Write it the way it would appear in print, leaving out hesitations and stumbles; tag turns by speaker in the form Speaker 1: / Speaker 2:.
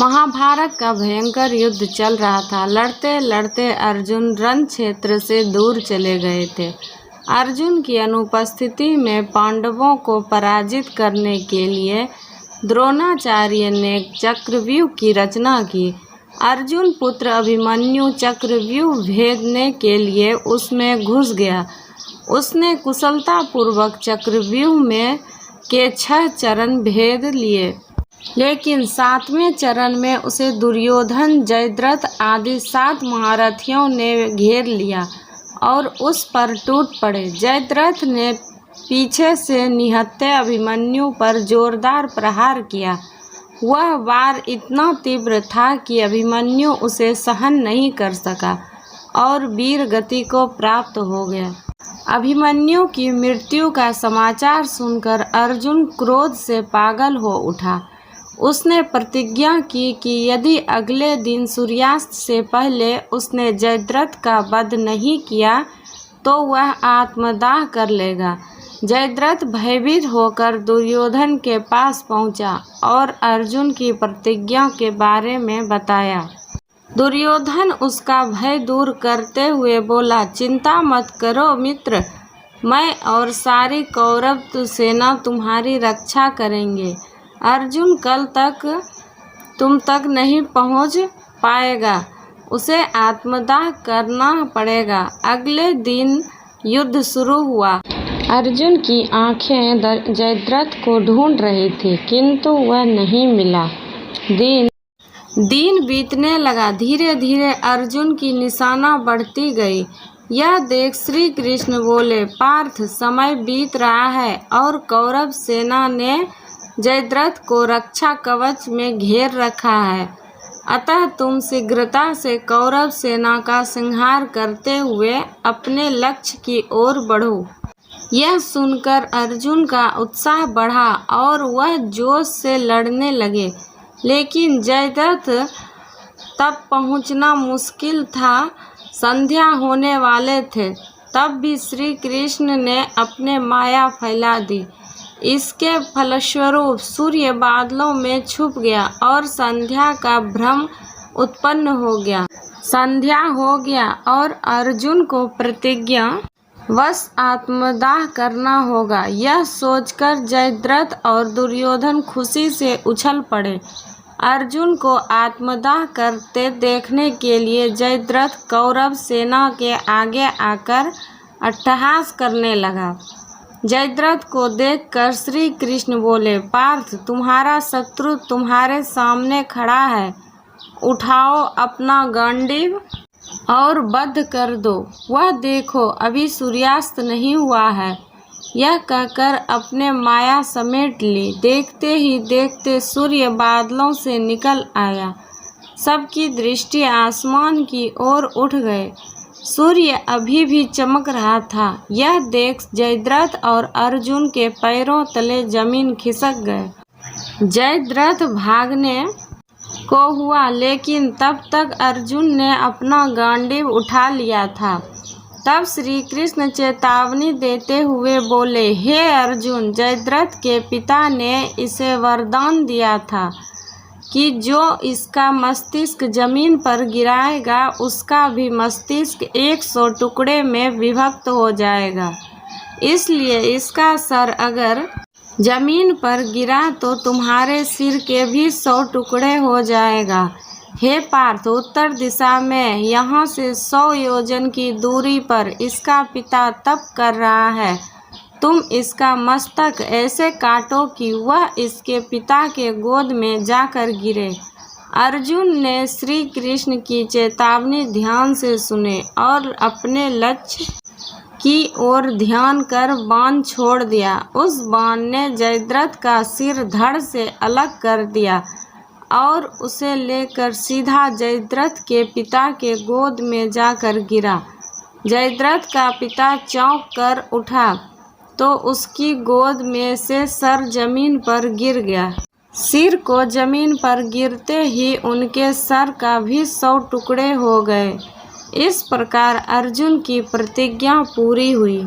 Speaker 1: महाभारत का भयंकर युद्ध चल रहा था। लड़ते लड़ते अर्जुन रण क्षेत्र से दूर चले गए थे। अर्जुन की अनुपस्थिति में पांडवों को पराजित करने के लिए द्रोणाचार्य ने चक्रव्यूह की रचना की। अर्जुन पुत्र अभिमन्यु चक्रव्यूह भेदने के लिए उसमें घुस गया। उसने कुशलतापूर्वक चक्रव्यूह में के 6 चरण भेद लिए, लेकिन 7वें चरण में उसे दुर्योधन, जयद्रथ आदि 7 महारथियों ने घेर लिया और उस पर टूट पड़े। जयद्रथ ने पीछे से निहत्थे अभिमन्यु पर जोरदार प्रहार किया। वह वार इतना तीव्र था कि अभिमन्यु उसे सहन नहीं कर सका और वीर गति को प्राप्त हो गया। अभिमन्यु की मृत्यु का समाचार सुनकर अर्जुन क्रोध से पागल हो उठा। उसने प्रतिज्ञा की कि यदि अगले दिन सूर्यास्त से पहले उसने जयद्रथ का वध नहीं किया तो वह आत्मदाह कर लेगा। जयद्रथ भयभीत होकर दुर्योधन के पास पहुंचा और अर्जुन की प्रतिज्ञा के बारे में बताया। दुर्योधन उसका भय दूर करते हुए बोला, चिंता मत करो मित्र, मैं और सारी कौरव सेना तुम्हारी रक्षा करेंगे। अर्जुन कल तक तुम तक नहीं पहुंच पाएगा, उसे आत्मदाह करना पड़ेगा। अगले दिन युद्ध शुरू हुआ। अर्जुन की आंखें जयद्रथ को ढूंढ रही थी, किंतु वह नहीं मिला। दिन बीतने लगा। धीरे धीरे अर्जुन की निशाना बढ़ती गई। यह देख श्री कृष्ण बोले, पार्थ, समय बीत रहा है और कौरव सेना ने जयद्रथ को रक्षा कवच में घेर रखा है। अतः तुम शीघ्रता से कौरव सेना का संहार करते हुए अपने लक्ष्य की ओर बढ़ो। यह सुनकर अर्जुन का उत्साह बढ़ा और वह जोश से लड़ने लगे, लेकिन जयद्रथ तब पहुंचना मुश्किल था। संध्या होने वाले थे, तब भी श्री कृष्ण ने अपने माया फैला दी। इसके फलस्वरूप सूर्य बादलों में छुप गया और संध्या का भ्रम उत्पन्न हो गया। संध्या हो गया और अर्जुन को प्रतिज्ञा वश आत्मदाह करना होगा। यह सोचकर जयद्रथ और दुर्योधन खुशी से उछल पड़े। अर्जुन को आत्मदाह करते देखने के लिए जयद्रथ कौरव सेना के आगे आकर अट्टहास करने लगा। जयद्रथ को देखकर श्री कृष्ण बोले, पार्थ, तुम्हारा शत्रु तुम्हारे सामने खड़ा है। उठाओ अपना गांडीव और वध कर दो। वह देखो, अभी सूर्यास्त नहीं हुआ है। यह कहकर अपने माया समेट ली। देखते ही देखते सूर्य बादलों से निकल आया। सबकी दृष्टि आसमान की ओर उठ गए। सूर्य अभी भी चमक रहा था। यह देख जयद्रथ और अर्जुन के पैरों तले जमीन खिसक गए। जयद्रथ भागने को हुआ, लेकिन तब तक अर्जुन ने अपना गांडीव उठा लिया था। तब श्री कृष्ण चेतावनी देते हुए बोले, हे अर्जुन, जयद्रथ के पिता ने इसे वरदान दिया था कि जो इसका मस्तिष्क जमीन पर गिराएगा उसका भी मस्तिष्क 100 टुकड़े में विभक्त हो जाएगा। इसलिए इसका सर अगर जमीन पर गिरा तो तुम्हारे सिर के भी 100 टुकड़े हो जाएगा। हे पार्थ, उत्तर दिशा में यहाँ से 100 योजन की दूरी पर इसका पिता तप कर रहा है। तुम इसका मस्तक ऐसे काटो कि वह इसके पिता के गोद में जाकर गिरे। अर्जुन ने श्री कृष्ण की चेतावनी ध्यान से सुने और अपने लक्ष्य की ओर ध्यान कर बाण छोड़ दिया। उस बाण ने जयद्रथ का सिर धड़ से अलग कर दिया और उसे लेकर सीधा जयद्रथ के पिता के गोद में जाकर गिरा। जयद्रथ का पिता चौंक कर उठा तो उसकी गोद में से सर जमीन पर गिर गया। सिर को जमीन पर गिरते ही उनके सर का भी 100 टुकड़े हो गए। इस प्रकार अर्जुन की प्रतिज्ञा पूरी हुई।